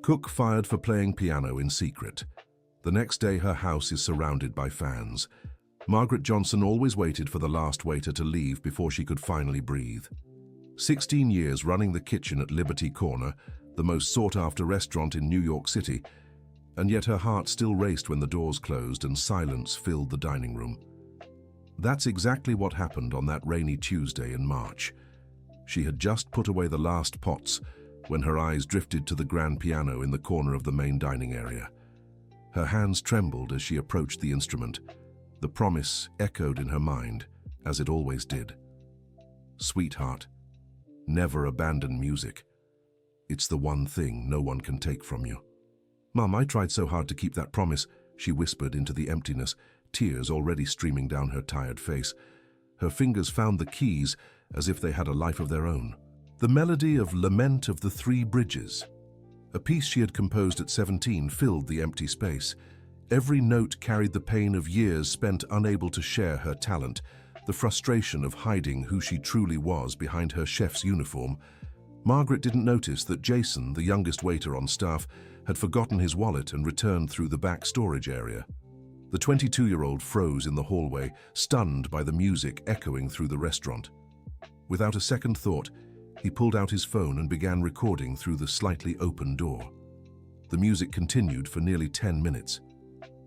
Cook fired for playing piano in secret. The next day, her house is surrounded by fans. Margaret Johnson always waited for the last waiter to leave before she could finally breathe. 16 years running the kitchen at Liberty Corner, the most sought-after restaurant in New York City, and yet her heart still raced when the doors closed and silence filled the dining room. That's exactly what happened on that rainy Tuesday in March. She had just put away the last pots when her eyes drifted to the grand piano in the corner of the main dining area. Her hands trembled as she approached the instrument. The promise echoed in her mind, as it always did. Sweetheart, never abandon music. It's the one thing no one can take from you. Mum, I tried so hard to keep that promise, she whispered into the emptiness, tears already streaming down her tired face. Her fingers found the keys as if they had a life of their own. The melody of Lament of the Three Bridges. A piece she had composed at 17 filled the empty space. Every note carried the pain of years spent unable to share her talent, the frustration of hiding who she truly was behind her chef's uniform. Margaret didn't notice that Jason, the youngest waiter on staff, had forgotten his wallet and returned through the back storage area. The 22-year-old froze in the hallway, stunned by the music echoing through the restaurant. Without a second thought, he pulled out his phone and began recording through the slightly open door. The music continued for nearly 10 minutes.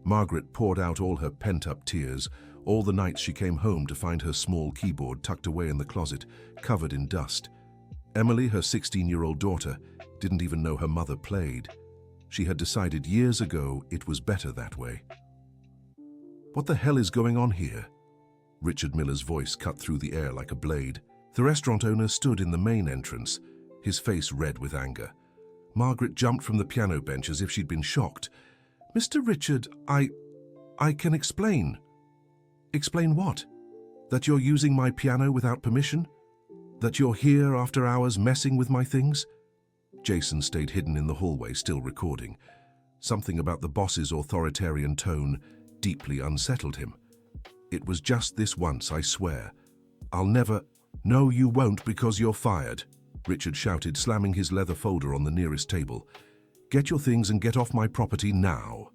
Margaret poured out all her pent-up tears, all the nights she came home to find her small keyboard tucked away in the closet, covered in dust. Emily, her 16-year-old daughter, didn't even know her mother played. She had decided years ago it was better that way. What the hell is going on here? Richard Miller's voice cut through the air like a blade. The restaurant owner stood in the main entrance, his face red with anger. Margaret jumped from the piano bench as if she'd been shocked. Mr. Richard, I can explain. Explain what? That you're using my piano without permission? That you're here after hours messing with my things? Jason stayed hidden in the hallway, still recording. Something about the boss's authoritarian tone deeply unsettled him. It was just this once, I swear. I'll never... No, you won't, because you're fired, Richard shouted, slamming his leather folder on the nearest table. Get your things and get off my property now.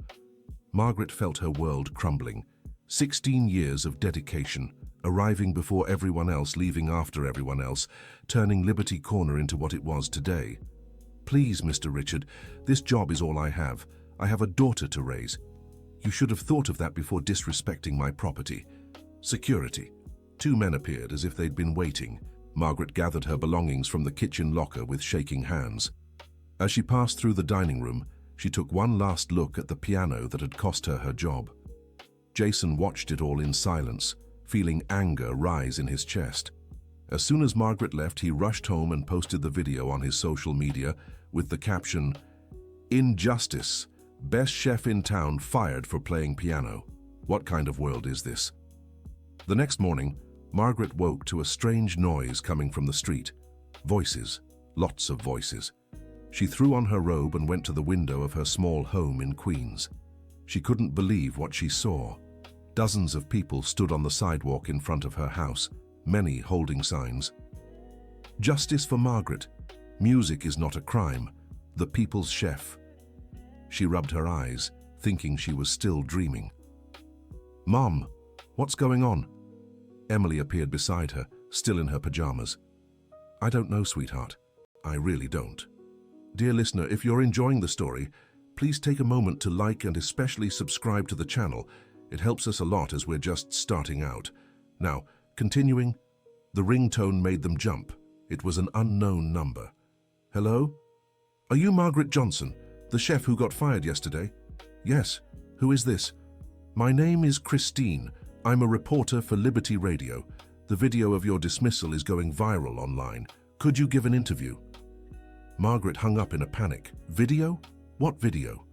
Margaret felt her world crumbling. 16 years of dedication, arriving before everyone else, leaving after everyone else, turning Liberty Corner into what it was today. Please, Mr. Richard, this job is all I have. I have a daughter to raise. You should have thought of that before disrespecting my property. Security. 2 men appeared as if they'd been waiting. Margaret gathered her belongings from the kitchen locker with shaking hands. As she passed through the dining room, she took one last look at the piano that had cost her her job. Jason watched it all in silence, feeling anger rise in his chest. As soon as Margaret left, he rushed home and posted the video on his social media with the caption, "Injustice. Best chef in town fired for playing piano. What kind of world is this?" The next morning, Margaret woke to a strange noise coming from the street. Voices. Lots of voices. She threw on her robe and went to the window of her small home in Queens. She couldn't believe what she saw. Dozens of people stood on the sidewalk in front of her house, many holding signs. Justice for Margaret. Music is not a crime. The people's chef. She rubbed her eyes, thinking she was still dreaming. Mom, what's going on? Emily appeared beside her, still in her pajamas. I don't know, sweetheart. I really don't. Dear listener, if you're enjoying the story, please take a moment to like and especially subscribe to the channel. It helps us a lot as we're just starting out. Now, continuing, the ringtone made them jump. It was an unknown number. Hello? Are you Margaret Johnson, the chef who got fired yesterday? Yes. Who is this? My name is Christine. I'm a reporter for Liberty Radio. The video of your dismissal is going viral online. Could you give an interview? Margaret hung up in a panic. Video? What video?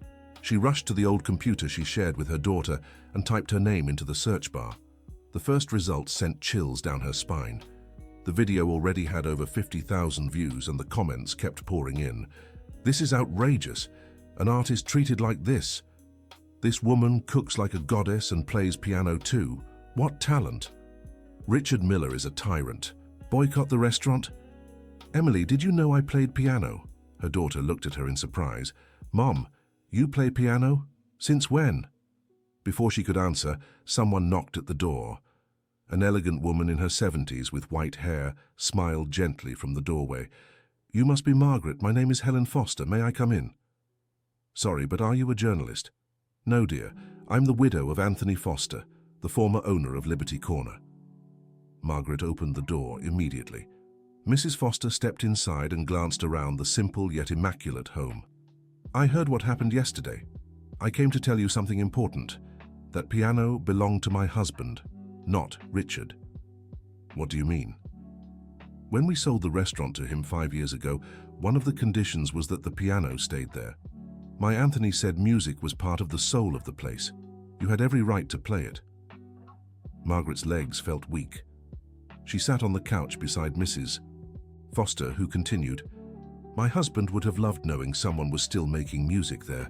She rushed to the old computer she shared with her daughter and typed her name into the search bar. The first results sent chills down her spine. The video already had over 50,000 views and the comments kept pouring in. This is outrageous. An artist treated like this. This woman cooks like a goddess and plays piano too. What talent! Richard Miller is a tyrant. Boycott the restaurant? Emily, did you know I played piano? Her daughter looked at her in surprise. "Mom, you play piano? Since when?" Before she could answer, someone knocked at the door. An elegant woman in her 70s with white hair smiled gently from the doorway. "You must be Margaret. My name is Helen Foster. May I come in?" "Sorry, but are you a journalist?" "No, dear. I'm the widow of Anthony Foster, the former owner of Liberty Corner." Margaret opened the door immediately. Mrs. Foster stepped inside and glanced around the simple yet immaculate home. "I heard what happened yesterday. I came to tell you something important. That piano belonged to my husband, not Richard." "What do you mean?" "When we sold the restaurant to him 5 years ago, one of the conditions was that the piano stayed there. My Anthony said music was part of the soul of the place. You had every right to play it." Margaret's legs felt weak. She sat on the couch beside Mrs. Foster, who continued, "My husband would have loved knowing someone was still making music there.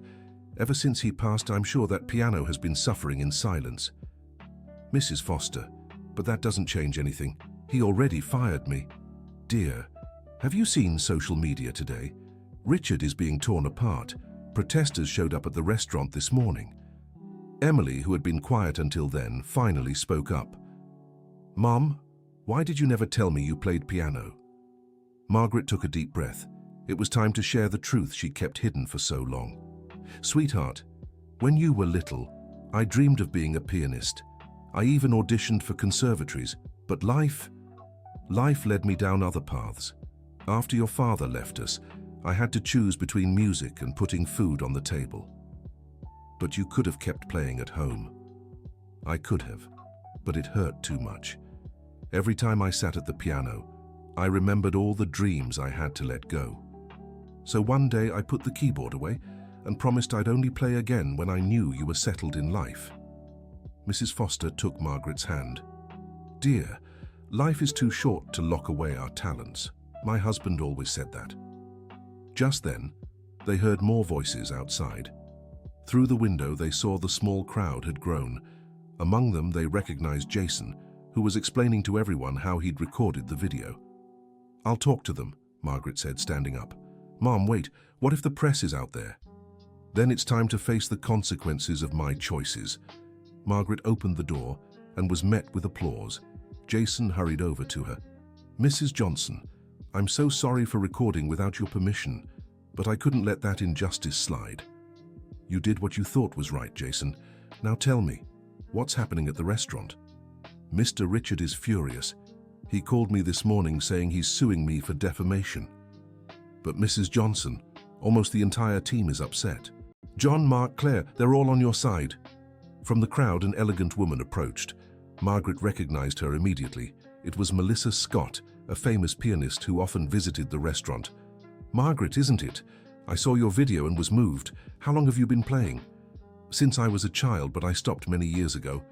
Ever since he passed, I'm sure that piano has been suffering in silence." "Mrs. Foster, but that doesn't change anything. He already fired me." "Dear, have you seen social media today? Richard is being torn apart. Protesters showed up at the restaurant this morning." Emily, who had been quiet until then, finally spoke up. "Mom, why did you never tell me you played piano?" Margaret took a deep breath. It was time to share the truth she'd kept hidden for so long. "Sweetheart, when you were little, I dreamed of being a pianist. I even auditioned for conservatories, but life led me down other paths. After your father left us, I had to choose between music and putting food on the table. But you could have kept playing at home." "I could have, but it hurt too much. Every time I sat at the piano, I remembered all the dreams I had to let go. So one day I put the keyboard away and promised I'd only play again when I knew you were settled in life." Mrs. Foster took Margaret's hand. "Dear, life is too short to lock away our talents. My husband always said that." Just then, they heard more voices outside. Through the window, they saw the small crowd had grown. Among them, they recognized Jason, who was explaining to everyone how he'd recorded the video. "I'll talk to them," Margaret said, standing up. "Mom, wait, what if the press is out there? Then it's time to face the consequences of my choices." Margaret opened the door and was met with applause. Jason hurried over to her. "Mrs. Johnson, I'm so sorry for recording without your permission, but I couldn't let that injustice slide." "You did what you thought was right, Jason. Now tell me, what's happening at the restaurant?" "Mr. Richard is furious. He called me this morning saying he's suing me for defamation." "But Mrs. Johnson, almost the entire team is upset. John, Mark, Claire, they're all on your side." From the crowd, an elegant woman approached. Margaret recognized her immediately. It was Melissa Scott, a famous pianist who often visited the restaurant. "Margaret, isn't it? I saw your video and was moved. How long have you been playing?" "Since I was a child, but I stopped many years ago."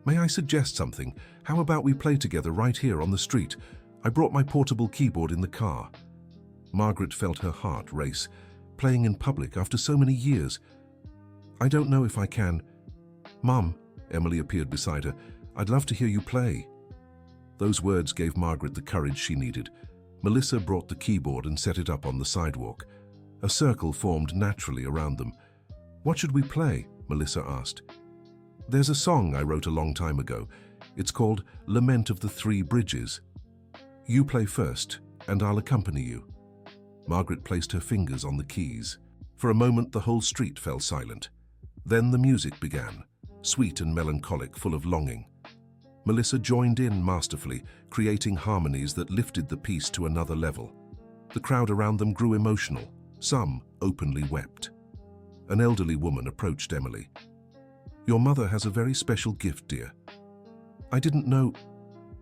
"May I suggest something? How about we play together right here on the street? I brought my portable keyboard in the car." Margaret felt her heart race. Playing in public after so many years. "I don't know if I can." "Mom," Emily appeared beside her, "I'd love to hear you play." Those words gave Margaret the courage she needed. Melissa brought the keyboard and set it up on the sidewalk. A circle formed naturally around them. "What should we play?" Melissa asked. "There's a song I wrote a long time ago. It's called Lament of the Three Bridges. You play first, and I'll accompany you." Margaret placed her fingers on the keys. For a moment, the whole street fell silent. Then the music began, sweet and melancholic, full of longing. Melissa joined in masterfully, creating harmonies that lifted the piece to another level. The crowd around them grew emotional. Some openly wept. An elderly woman approached Emily. "Your mother has a very special gift, dear. I didn't know.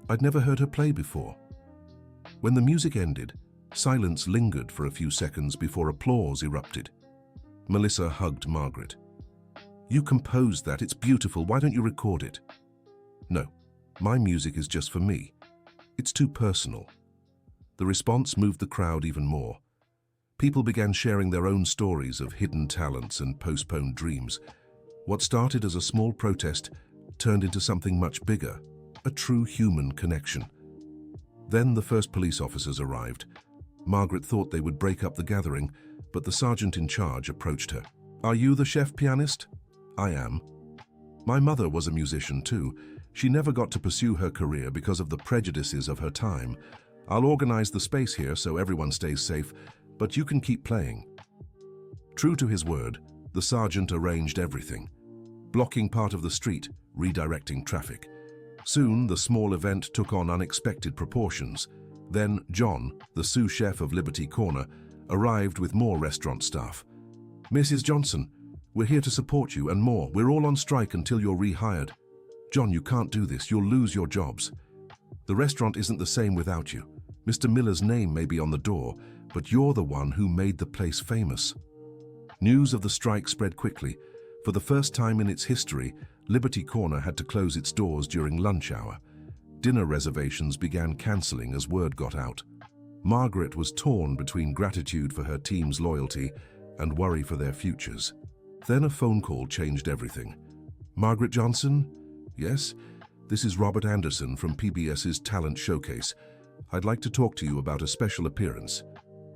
I'd never heard her play before." When the music ended, silence lingered for a few seconds before applause erupted. Melissa hugged Margaret. "You composed that. It's beautiful. Why don't you record it?" "No, my music is just for me. It's too personal." The response moved the crowd even more. People began sharing their own stories of hidden talents and postponed dreams. What started as a small protest turned into something much bigger, a true human connection. Then the first police officers arrived. Margaret thought they would break up the gathering, but the sergeant in charge approached her. "Are you the chef pianist?" "I am." "My mother was a musician too. She never got to pursue her career because of the prejudices of her time. I'll organize the space here so everyone stays safe, but you can keep playing." True to his word, the sergeant arranged everything, blocking part of the street, redirecting traffic. Soon, the small event took on unexpected proportions. Then John, the sous chef of Liberty Corner, arrived with more restaurant staff. "Mrs. Johnson, we're here to support you and more. We're all on strike until you're rehired." "John, you can't do this. You'll lose your jobs. The restaurant isn't the same without you. Mr. Miller's name may be on the door, but you're the one who made the place famous." News of the strike spread quickly. For the first time in its history, Liberty Corner had to close its doors during lunch hour. Dinner reservations began cancelling as word got out. Margaret was torn between gratitude for her team's loyalty and worry for their futures. Then a phone call changed everything. "Margaret Johnson?" "Yes, this is Robert Anderson from PBS's Talent Showcase. I'd like to talk to you about a special appearance.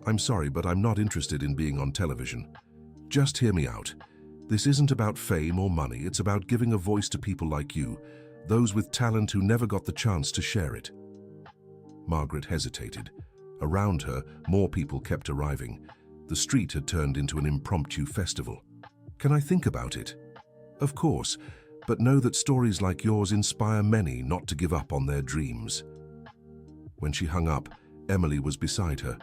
I'm sorry, but I'm not interested in being on television. Just hear me out. This isn't about fame or money. It's about giving a voice to people like you, those with talent who never got the chance to share it." Margaret hesitated. Around her, more people kept arriving. The street had turned into an impromptu festival. "Can I think about it?" "Of course, but know that stories like yours inspire many not to give up on their dreams." When she hung up, Emily was beside her.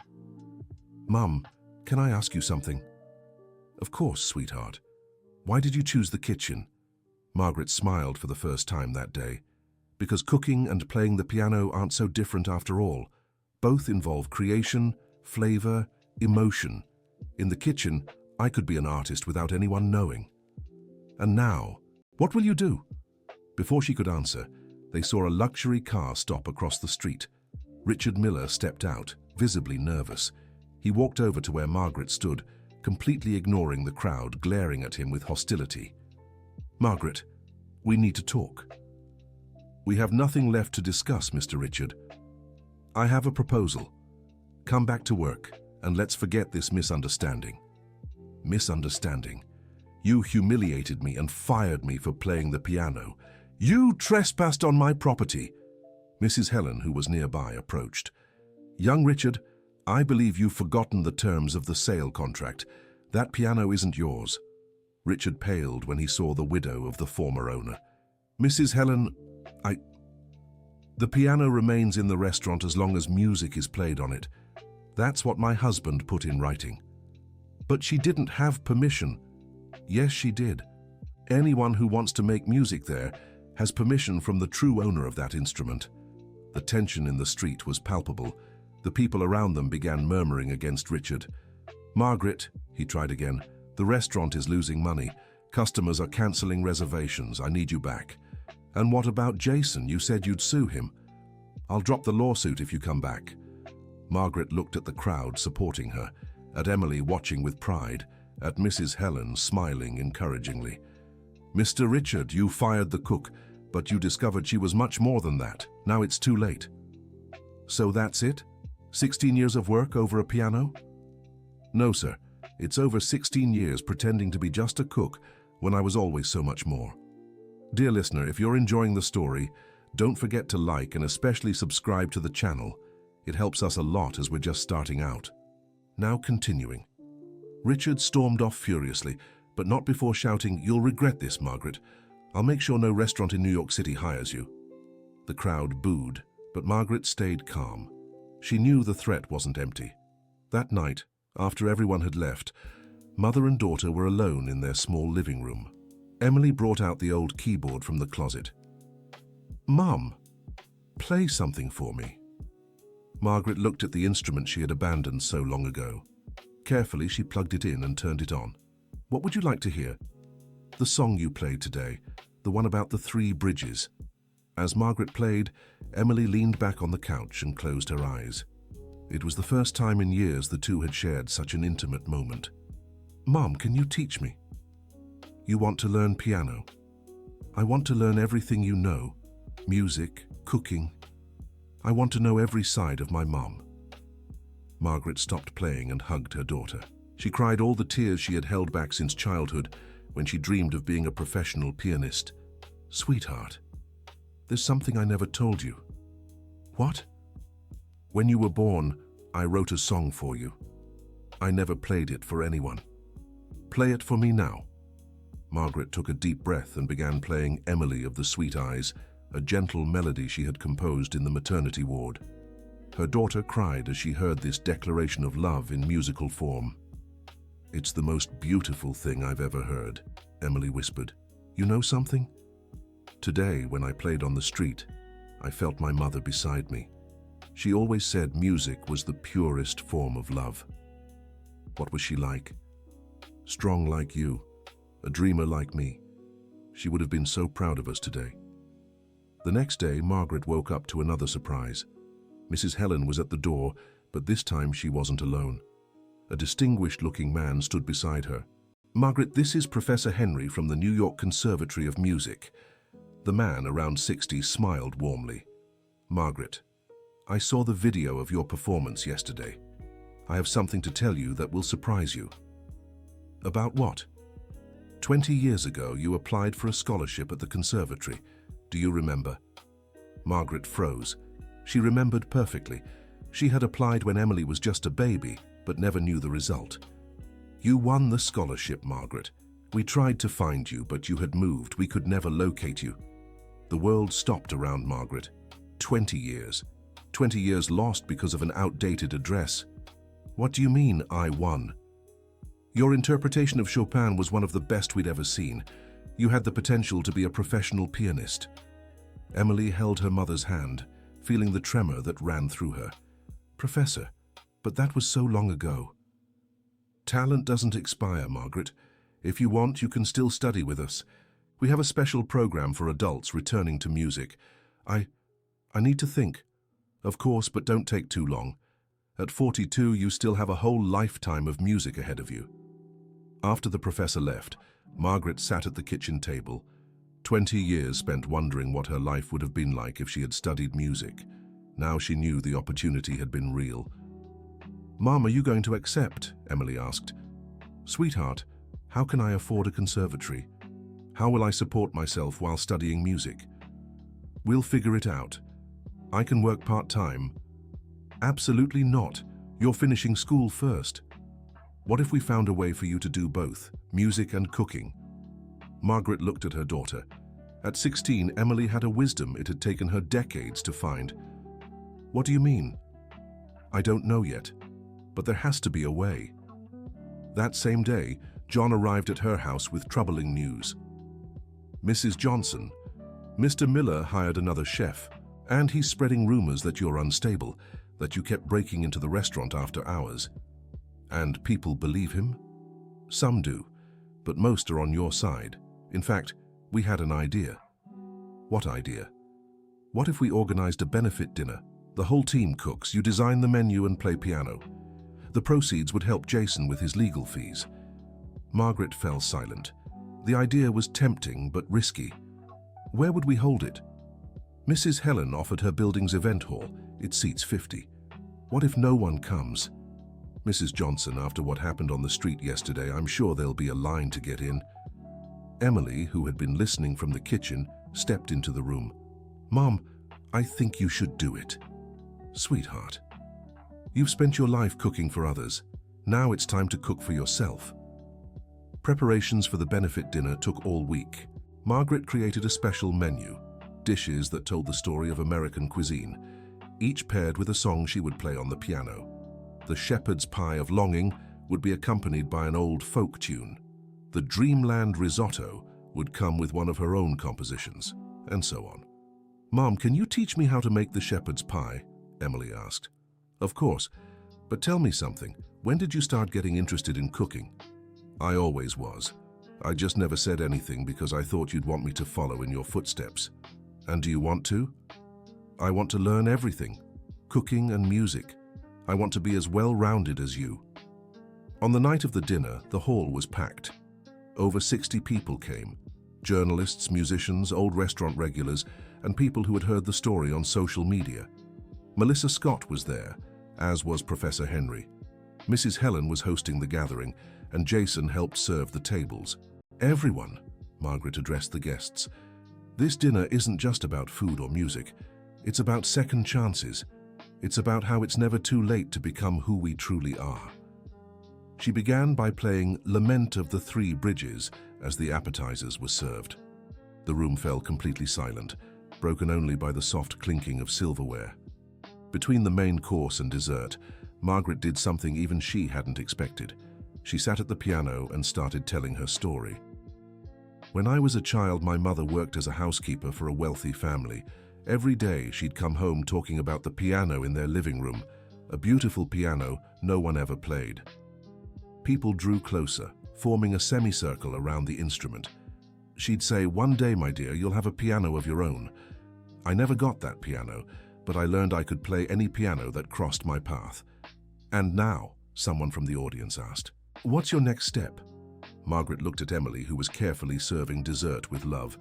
"Mum, can I ask you something?" "Of course, sweetheart. Why did you choose the kitchen?" Margaret smiled for the first time that day. "Because cooking and playing the piano aren't so different after all. Both involve creation, flavor, emotion. In the kitchen, I could be an artist without anyone knowing." "And now, what will you do?" Before she could answer, they saw a luxury car stop across the street. Richard Miller stepped out, visibly nervous. He walked over to where Margaret stood, completely ignoring the crowd glaring at him with hostility. "Margaret, we need to talk." "We have nothing left to discuss, Mr. Richard. I have a proposal. Come back to work, and let's forget this misunderstanding." "Misunderstanding? You humiliated me and fired me for playing the piano. You trespassed on my property." Mrs. Helen, who was nearby, approached. "Young Richard, I believe you've forgotten the terms of the sale contract. That piano isn't yours." Richard paled when he saw the widow of the former owner. "Mrs. Helen, the piano remains in the restaurant as long as music is played on it. That's what my husband put in writing." "But she didn't have permission." "Yes, she did. Anyone who wants to make music there has permission from the true owner of that instrument." The tension in the street was palpable. The people around them began murmuring against Richard. "Margaret," he tried again, "the restaurant is losing money. Customers are cancelling reservations. I need you back." "And what about Jason? You said you'd sue him." "I'll drop the lawsuit if you come back." Margaret looked at the crowd supporting her, at Emily watching with pride, at Mrs. Helen smiling encouragingly. "Mr. Richard, you fired the cook, but you discovered she was much more than that. Now it's too late." "So that's it? 16 years of work over a piano?" "No, sir. It's over 16 years pretending to be just a cook when I was always so much more." Dear listener, if you're enjoying the story, don't forget to like and especially subscribe to the channel. It helps us a lot as we're just starting out. Now continuing. Richard stormed off furiously, but not before shouting, "You'll regret this, Margaret. I'll make sure no restaurant in New York City hires you." The crowd booed, but Margaret stayed calm. She knew the threat wasn't empty. That night, after everyone had left, mother and daughter were alone in their small living room. Emily brought out the old keyboard from the closet. "Mum, play something for me." Margaret looked at the instrument she had abandoned so long ago. Carefully, she plugged it in and turned it on. "What would you like to hear?" "The song you played today, the one about the 3 bridges." As Margaret played, Emily leaned back on the couch and closed her eyes. It was the first time in years the two had shared such an intimate moment. "Mom, can you teach me?" "You want to learn piano?" "I want to learn everything you know. Music, cooking. I want to know every side of my mom." Margaret stopped playing and hugged her daughter. She cried all the tears she had held back since childhood when she dreamed of being a professional pianist. "Sweetheart, there's something I never told you." "What?" "When you were born, I wrote a song for you. I never played it for anyone. Play it for me now." Margaret took a deep breath and began playing Emily of the Sweet Eyes, a gentle melody she had composed in the maternity ward. Her daughter cried as she heard this declaration of love in musical form. "It's the most beautiful thing I've ever heard," Emily whispered. "You know something? Today, when I played on the street, I felt my mother beside me. She always said music was the purest form of love." "What was she like?" "Strong like you, a dreamer like me. She would have been so proud of us today." The next day, Margaret woke up to another surprise. Mrs. Helen was at the door, but this time she wasn't alone. A distinguished-looking man stood beside her. "Margaret, this is Professor Henry from the New York Conservatory of Music." The man, around 60, smiled warmly. "Margaret, I saw the video of your performance yesterday. I have something to tell you that will surprise you." "About what?" 20 years ago, you applied for a scholarship at the conservatory. Do you remember?" Margaret froze. She remembered perfectly. She had applied when Emily was just a baby, but never knew the result. "You won the scholarship, Margaret. We tried to find you, but you had moved. We could never locate you." The world stopped around Margaret. 20 years. 20 years lost because of an outdated address. "What do you mean, I won?" "Your interpretation of Chopin was one of the best we'd ever seen. You had the potential to be a professional pianist." Emily held her mother's hand, feeling the tremor that ran through her. "Professor, but that was so long ago." "Talent doesn't expire, Margaret. If you want, you can still study with us. We have a special program for adults returning to music. I need to think." "Of course, but don't take too long. At 42, you still have a whole lifetime of music ahead of you." After the professor left, Margaret sat at the kitchen table. 20 years spent wondering what her life would have been like if she had studied music. Now she knew the opportunity had been real. "Mom, are you going to accept?" Emily asked. "Sweetheart, how can I afford a conservatory? How will I support myself while studying music?" "We'll figure it out. I can work part-time." "Absolutely not. You're finishing school first." "What if we found a way for you to do both, music and cooking?" Margaret looked at her daughter. At 16, Emily had a wisdom it had taken her decades to find. "What do you mean?" "I don't know yet, but there has to be a way." That same day, John arrived at her house with troubling news. "Mrs. Johnson, Mr. Miller hired another chef, and he's spreading rumors that you're unstable, that you kept breaking into the restaurant after hours." "And people believe him?" "Some do, but most are on your side. In fact, we had an idea." "What idea?" "What if we organized a benefit dinner? The whole team cooks, you design the menu and play piano. The proceeds would help Jason with his legal fees." Margaret fell silent. The idea was tempting but risky. "Where would we hold it?" "Mrs. Helen offered her building's event hall. It seats 50. What if no one comes?" "Mrs. Johnson, after what happened on the street yesterday, I'm sure there'll be a line to get in." Emily, who had been listening from the kitchen, stepped into the room. "Mom, I think you should do it." "Sweetheart, you've spent your life cooking for others. Now it's time to cook for yourself." Preparations for the benefit dinner took all week. Margaret created a special menu, dishes that told the story of American cuisine, each paired with a song she would play on the piano. The shepherd's pie of longing would be accompanied by an old folk tune. The dreamland risotto would come with one of her own compositions, and so on. "Mom, can you teach me how to make the shepherd's pie?" Emily asked. "Of course, but tell me something. When did you start getting interested in cooking?" "I always was. I just never said anything because I thought you'd want me to follow in your footsteps." "And do you want to?" "I want to learn everything, cooking and music. I want to be as well-rounded as you." On the night of the dinner, the hall was packed. Over 60 people came. Journalists, musicians, old restaurant regulars, and people who had heard the story on social media. Melissa Scott was there, as was Professor Henry. Mrs. Helen was hosting the gathering, and Jason helped serve the tables. "Everyone," Margaret addressed the guests. "This dinner isn't just about food or music. It's about second chances. It's about how it's never too late to become who we truly are." She began by playing Lament of the Three Bridges as the appetizers were served. The room fell completely silent, broken only by the soft clinking of silverware. Between the main course and dessert, Margaret did something even she hadn't expected. She sat at the piano and started telling her story. "When I was a child, my mother worked as a housekeeper for a wealthy family. Every day she'd come home talking about the piano in their living room, a beautiful piano no one ever played. People drew closer, forming a semicircle around the instrument. She'd say, 'One day, my dear, you'll have a piano of your own.' I never got that piano, but I learned I could play any piano that crossed my path." "And now," someone from the audience asked, "what's your next step?" Margaret looked at Emily, who was carefully serving dessert with love.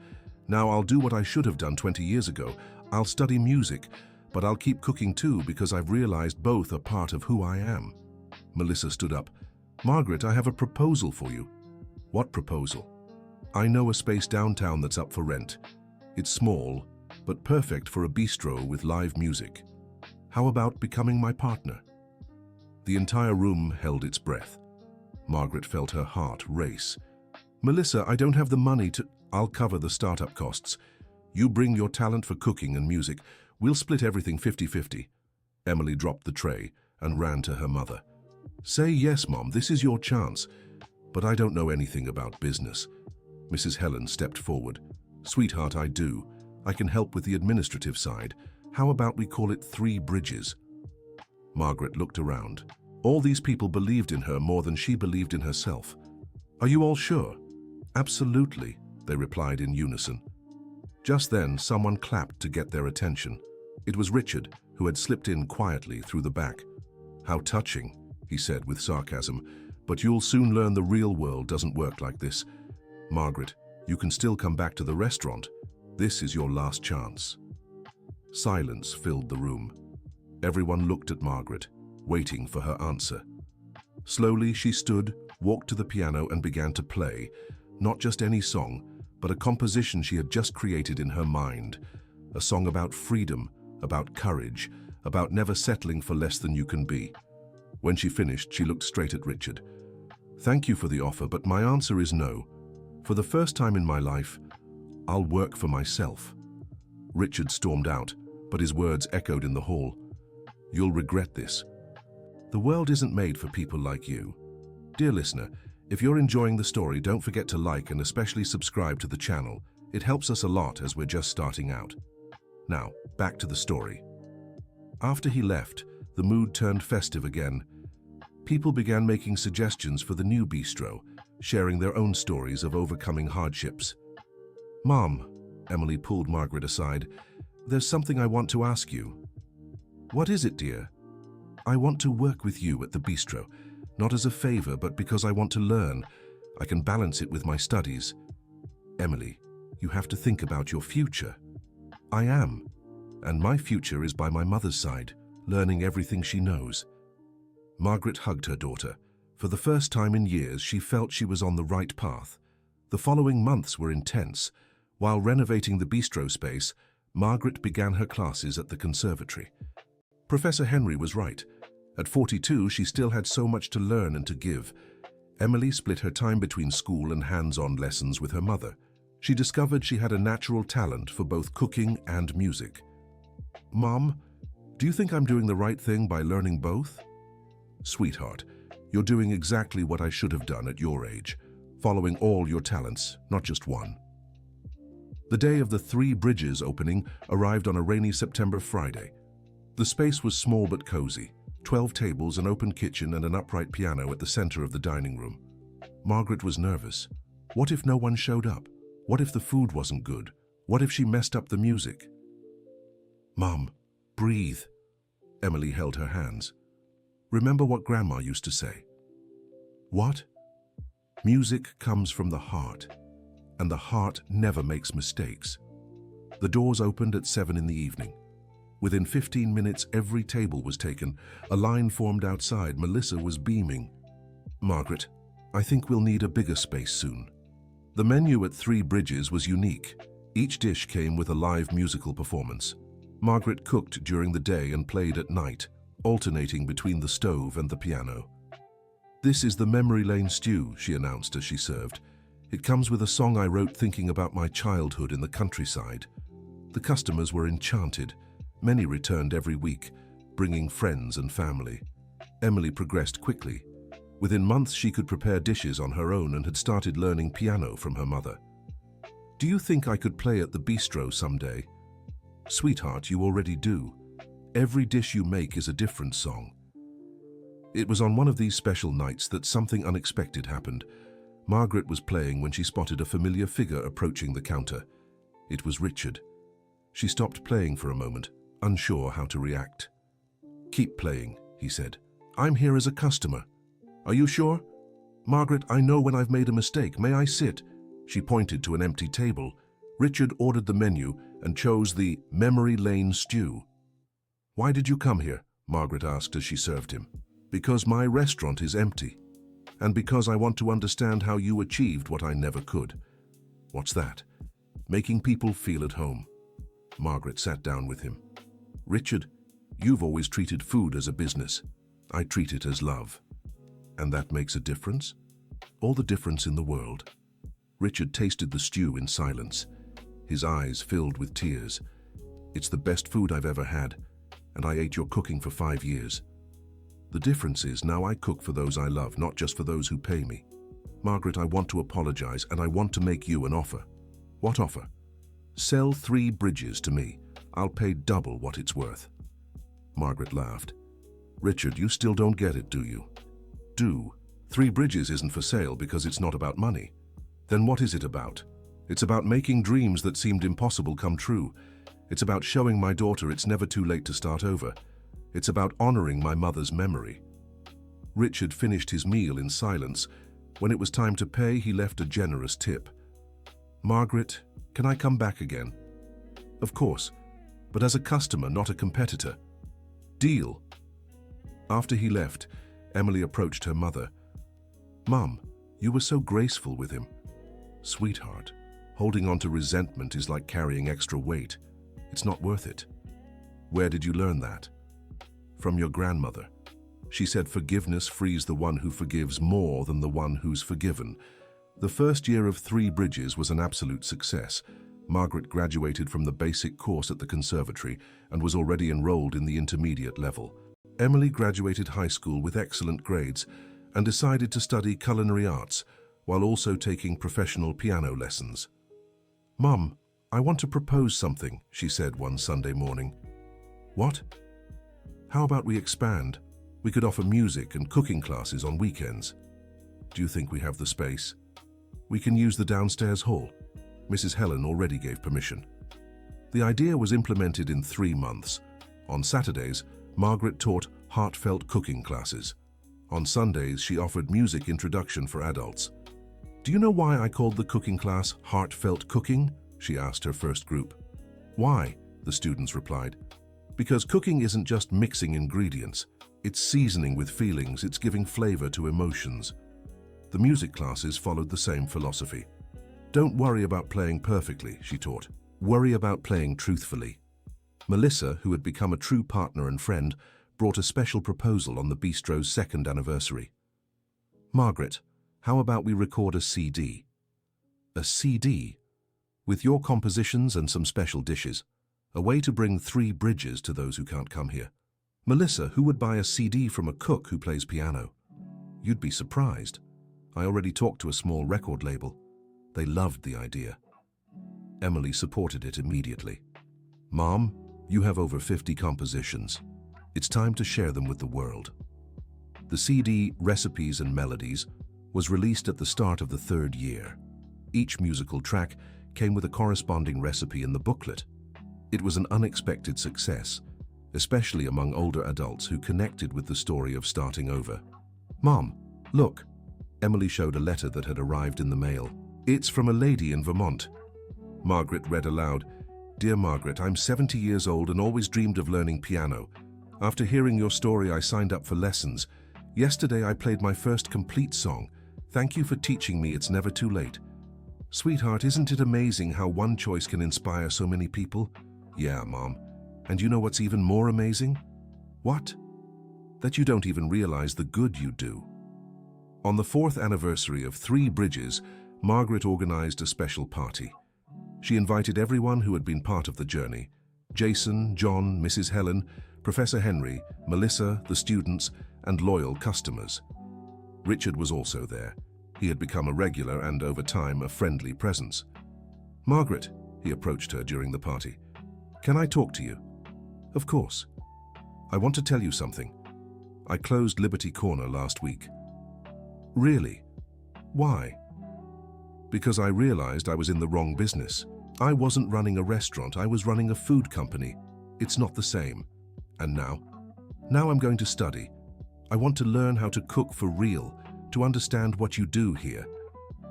"Now I'll do what I should have done 20 years ago. I'll study music, but I'll keep cooking too because I've realized both are part of who I am." Melissa stood up. "Margaret, I have a proposal for you." "What proposal?" "I know a space downtown that's up for rent. It's small, but perfect for a bistro with live music. How about becoming my partner?" The entire room held its breath. Margaret felt her heart race. "Melissa, I don't have the money to—" "I'll cover the startup costs. You bring your talent for cooking and music. We'll split everything 50-50. Emily dropped the tray and ran to her mother. "Say yes, Mom, this is your chance." "But I don't know anything about business." Mrs. Helen stepped forward. "Sweetheart, I do. I can help with the administrative side. How about we call it Three Bridges?" Margaret looked around. All these people believed in her more than she believed in herself. "Are you all sure?" "Absolutely," they replied in unison. Just then, someone clapped to get their attention. It was Richard, who had slipped in quietly through the back. "How touching," he said with sarcasm, "but you'll soon learn the real world doesn't work like this. Margaret, you can still come back to the restaurant. This is your last chance." Silence filled the room. Everyone looked at Margaret, waiting for her answer. Slowly, she stood, walked to the piano and began to play, not just any song, but a composition she had just created in her mind. A song about freedom, about courage, about never settling for less than you can be. When she finished, she looked straight at Richard. "Thank you for the offer, but my answer is no. For the first time in my life, I'll work for myself." Richard stormed out, but his words echoed in the hall. "You'll regret this. The world isn't made for people like you." Dear listener, if you're enjoying the story, don't forget to like and especially subscribe to the channel. It helps us a lot as we're just starting out. Now, back to the story. After he left, the mood turned festive again. People began making suggestions for the new bistro, sharing their own stories of overcoming hardships. "Mom," Emily pulled Margaret aside, "there's something I want to ask you." "What is it, dear?" "I want to work with you at the bistro, not as a favor, but because I want to learn. I can balance it with my studies." "Emily, you have to think about your future." "I am, and my future is by my mother's side, learning everything she knows." Margaret hugged her daughter. For the first time in years, she felt she was on the right path. The following months were intense. While renovating the bistro space, Margaret began her classes at the conservatory. Professor Henry was right. At 42, she still had so much to learn and to give. Emily split her time between school and hands-on lessons with her mother. She discovered she had a natural talent for both cooking and music. "Mom, do you think I'm doing the right thing by learning both?" "Sweetheart, you're doing exactly what I should have done at your age, following all your talents, not just one." The day of the Three Bridges opening arrived on a rainy September Friday. The space was small but cozy, 12 tables, an open kitchen and an upright piano at the center of the dining room. Margaret was nervous. What if no one showed up? What if the food wasn't good? What if she messed up the music? "Mom, breathe." Emily held her hands. "Remember what Grandma used to say." "What?" "Music comes from the heart, and the heart never makes mistakes." The doors opened at 7 in the evening. Within 15 minutes, every table was taken. A line formed outside. Melissa was beaming. "Margaret, I think we'll need a bigger space soon." The menu at Three Bridges was unique. Each dish came with a live musical performance. Margaret cooked during the day and played at night, alternating between the stove and the piano. "This is the Memory Lane stew," she announced as she served. "It comes with a song I wrote thinking about my childhood in the countryside." The customers were enchanted. Many returned every week, bringing friends and family. Emily progressed quickly. Within months, she could prepare dishes on her own and had started learning piano from her mother. "Do you think I could play at the bistro someday?" "Sweetheart, you already do. Every dish you make is a different song." It was on one of these special nights that something unexpected happened. Margaret was playing when she spotted a familiar figure approaching the counter. It was Richard. She stopped playing for a moment, unsure how to react. "Keep playing," he said. "I'm here as a customer." "Are you sure?" "Margaret, I know when I've made a mistake. May I sit?" She pointed to an empty table. Richard ordered the menu and chose the Memory Lane stew. "Why did you come here?" Margaret asked as she served him. "Because my restaurant is empty. And because I want to understand how you achieved what I never could." "What's that?" "Making people feel at home." Margaret sat down with him. "Richard, you've always treated food as a business. I treat it as love." "And that makes a difference?" "All the difference in the world." Richard tasted the stew in silence. His eyes filled with tears. "It's the best food I've ever had, and I ate your cooking for 5 years. The difference is now I cook for those I love, not just for those who pay me. Margaret, I want to apologize, and I want to make you an offer." "What offer?" "Sell Three Bridges to me. I'll pay double what it's worth." Margaret laughed. "Richard, you still don't get it, do you?" "Do. Three Bridges isn't for sale because it's not about money." "Then what is it about?" "It's about making dreams that seemed impossible come true. It's about showing my daughter it's never too late to start over. It's about honoring my mother's memory." Richard finished his meal in silence. When it was time to pay, he left a generous tip. "Margaret, can I come back again?" "Of course, but as a customer, not a competitor." "Deal." After he left, Emily approached her mother. "Mum, you were so graceful with him." "Sweetheart, holding on to resentment is like carrying extra weight. It's not worth it." "Where did you learn that?" "From your grandmother. She said forgiveness frees the one who forgives more than the one who's forgiven." The first year of Three Bridges was an absolute success. Margaret graduated from the basic course at the conservatory and was already enrolled in the intermediate level. Emily graduated high school with excellent grades and decided to study culinary arts while also taking professional piano lessons. "Mum, I want to propose something," she said one Sunday morning. "What?" "How about we expand? We could offer music and cooking classes on weekends." "Do you think we have the space?" "We can use the downstairs hall. Mrs. Helen already gave permission." The idea was implemented in 3 months. On Saturdays, Margaret taught heartfelt cooking classes. On Sundays, she offered music introduction for adults. "Do you know why I called the cooking class Heartfelt Cooking?" she asked her first group. "Why?" the students replied. "Because cooking isn't just mixing ingredients. It's seasoning with feelings, it's giving flavor to emotions." The music classes followed the same philosophy. "Don't worry about playing perfectly," she taught. "Worry about playing truthfully." Melissa, who had become a true partner and friend, brought a special proposal on the bistro's 2nd anniversary. "Margaret, how about we record a CD?" "A CD? With your compositions and some special dishes. A way to bring Three Bridges to those who can't come here." "Melissa, who would buy a CD from a cook who plays piano?" "You'd be surprised. I already talked to a small record label. They loved the idea." Emily supported it immediately. "Mom, you have over 50 compositions. It's time to share them with the world." The CD, Recipes and Melodies, was released at the start of the 3rd year. Each musical track came with a corresponding recipe in the booklet. It was an unexpected success, especially among older adults who connected with the story of starting over. "Mom, look." Emily showed a letter that had arrived in the mail. "It's from a lady in Vermont." Margaret read aloud. Dear Margaret, I'm 70 years old and always dreamed of learning piano. After hearing your story, I signed up for lessons. Yesterday, I played my first complete song. Thank you for teaching me it's never too late. Sweetheart, isn't it amazing how one choice can inspire so many people? Yeah, Mom. And you know what's even more amazing? What? That you don't even realize the good you do. On the 4th anniversary of Three Bridges, Margaret organized a special party. She invited everyone who had been part of the journey: Jason, John, Mrs. Helen, Professor Henry, Melissa, the students, and loyal customers. Richard was also there. He had become a regular and, over time, a friendly presence. Margaret, he approached her during the party. Can I talk to you? Of course. I want to tell you something. I closed Liberty Corner last week. Really? Why? Because I realized I was in the wrong business. I wasn't running a restaurant, I was running a food company. It's not the same. And now? Now I'm going to study. I want to learn how to cook for real, to understand what you do here.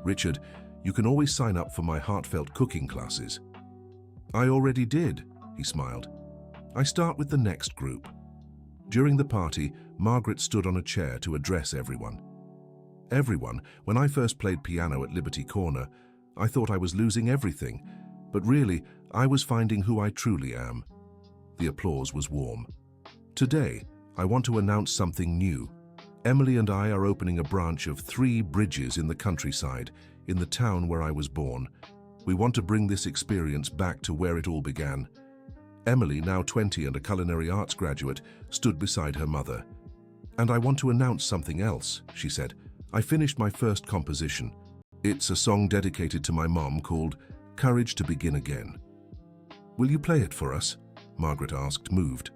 Richard, you can always sign up for my heartfelt cooking classes. I already did, he smiled. I start with the next group. During the party, Margaret stood on a chair to address everyone. Everyone, when I first played piano at Liberty Corner, I thought I was losing everything, but really, I was finding who I truly am. The applause was warm. Today, I want to announce something new. Emily and I are opening a branch of Three Bridges in the countryside, in the town where I was born. We want to bring this experience back to where it all began. Emily, now 20 and a culinary arts graduate, stood beside her mother. And I want to announce something else, she said. I finished my first composition. It's a song dedicated to my mom called Courage to Begin Again. Will you play it for us? Margaret asked, moved.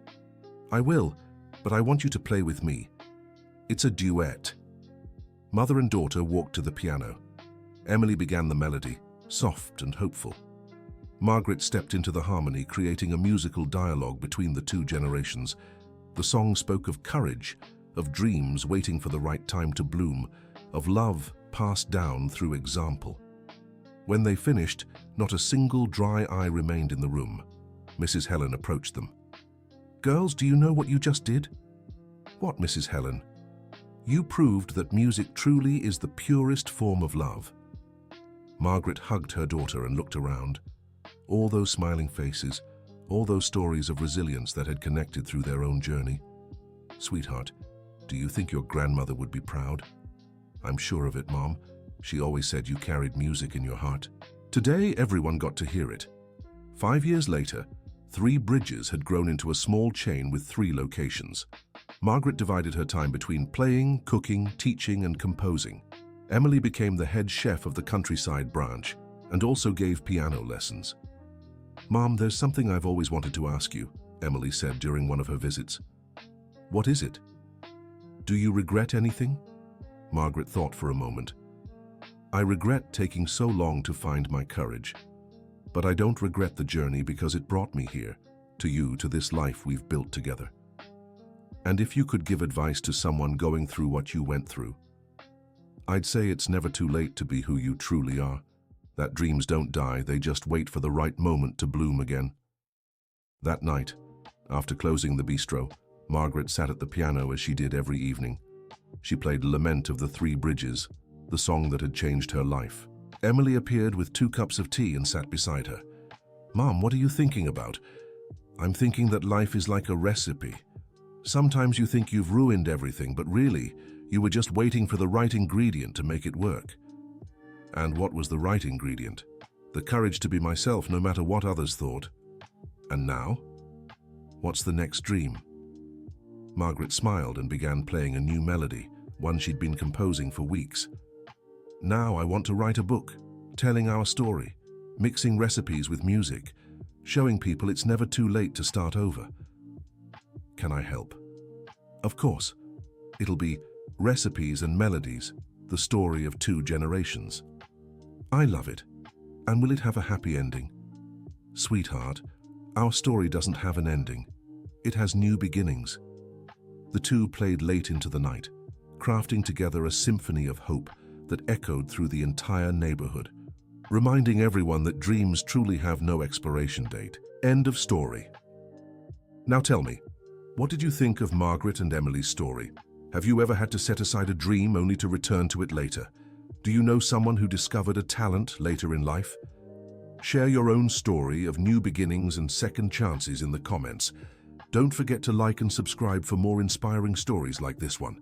I will, but I want you to play with me. It's a duet. Mother and daughter walked to the piano. Emily began the melody, soft and hopeful. Margaret stepped into the harmony, creating a musical dialogue between the two generations. The song spoke of courage, of dreams waiting for the right time to bloom, of love passed down through example. When they finished, not a single dry eye remained in the room. Mrs. Helen approached them. Girls, do you know what you just did? What, Mrs. Helen? You proved that music truly is the purest form of love. Margaret hugged her daughter and looked around. All those smiling faces, all those stories of resilience that had connected through their own journey. Sweetheart, do you think your grandmother would be proud? I'm sure of it, Mom. She always said you carried music in your heart. Today, everyone got to hear it. 5 years later, Three Bridges had grown into a small chain with 3 locations. Margaret divided her time between playing, cooking, teaching, and composing. Emily became the head chef of the countryside branch and also gave piano lessons. Mom, there's something I've always wanted to ask you, Emily said during one of her visits. What is it? Do you regret anything? Margaret thought for a moment. I regret taking so long to find my courage. But I don't regret the journey because it brought me here, to you, to this life we've built together. And if you could give advice to someone going through what you went through, I'd say it's never too late to be who you truly are. That dreams don't die, they just wait for the right moment to bloom again. That night, after closing the bistro, Margaret sat at the piano as she did every evening. She played Lament of the Three Bridges, the song that had changed her life. Emily appeared with 2 cups of tea and sat beside her. Mom, what are you thinking about? I'm thinking that life is like a recipe. Sometimes you think you've ruined everything, but really, you were just waiting for the right ingredient to make it work. And what was the right ingredient? The courage to be myself no matter what others thought. And now? What's the next dream? Margaret smiled and began playing a new melody, one she'd been composing for weeks. Now I want to write a book, telling our story, mixing recipes with music, showing people it's never too late to start over. Can I help? Of course. It'll be Recipes and Melodies, the story of 2 generations. I love it. And will it have a happy ending? Sweetheart, our story doesn't have an ending. It has new beginnings. The 2 played late into the night, crafting together a symphony of hope that echoed through the entire neighborhood. reminding everyone that dreams truly have no expiration date. End of story. Now tell me, what did you think of Margaret and Emily's story? Have you ever had to set aside a dream only to return to it later? Do you know someone who discovered a talent later in life? Share your own story of new beginnings and second chances in the comments. Don't forget to like and subscribe for more inspiring stories like this one.